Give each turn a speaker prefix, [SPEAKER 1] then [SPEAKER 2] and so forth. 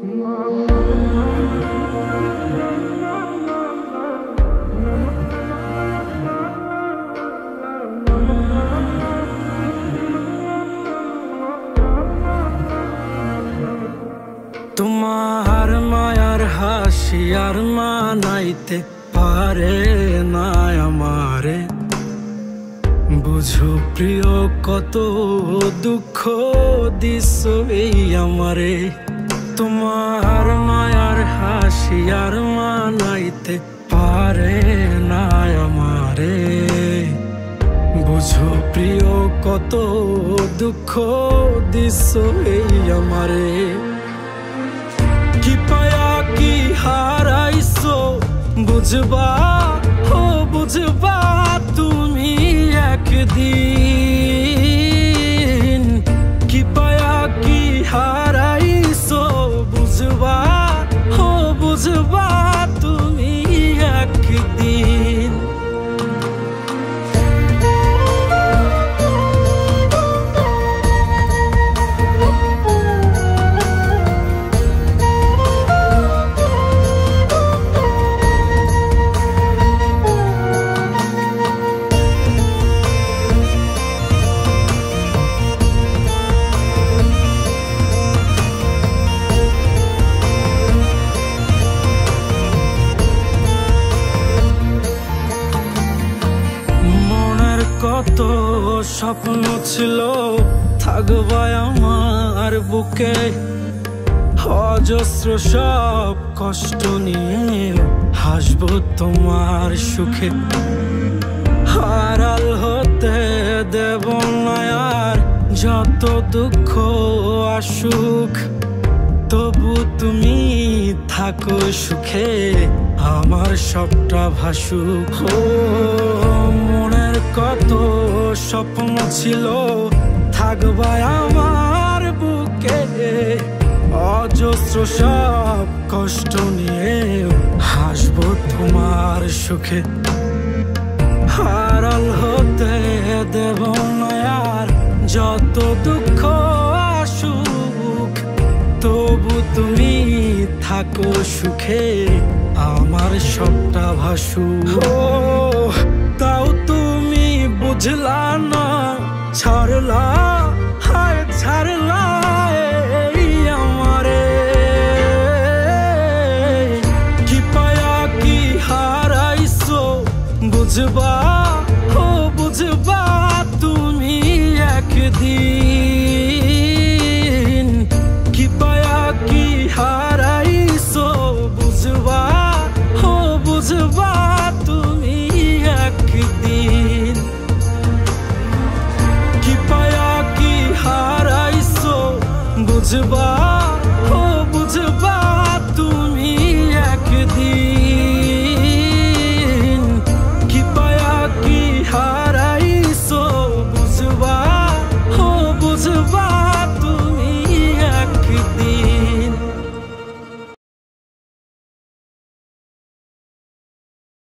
[SPEAKER 1] তোমার মায়ার হাসি আর মানাইতে পারে না আমারে। বুঝো প্রিয় কত দুঃখ দিছো এই আমারে। তোমার মায়ার হাসি আর মানাইতে পারে না আমারে। বুঝো প্রিয় কত দুঃখ দিছো এই আমারে। কি পায়া কি হারাইছো বুঝবা, ও বুঝবা তুমি একদিন। কি পায়া কি হারাইছো বুঝবা, ও বুঝবা তুমি একদিন। কত স্বপ্ন ছিল থাকবা আমার বুকে। অজস্র সব কষ্ট নিয়ে হাসবো তোমার সুখে। হারাল হতে দেব না আর যত দুঃখ আসুক। তবু তুমি থাকো সুখে, আমার সবটা ভাসুক। মনের কত স্বপ্ন ছিল থাকবা আমার বুকে। অজস্র সব কষ্ট নিয়ে হাসবো তোমার সুখে। হারাল হতে দেব না আর যত দুঃখ আসুক। তবু তুমি থাকো সুখে, আমার সবটা ভাসুক। তাও তুমি বুঝলা না, ছাড়লা হায় ছাড়লা এই আমারে। কি পায়া কি হারাইছো বুঝবা, ও বুঝবা তুমি একদিন। কি পায়া কি হারাইছো বুঝবা, ও বুঝবা তুমি একদিন। কি পায়া কি হারাইছো বুঝবা,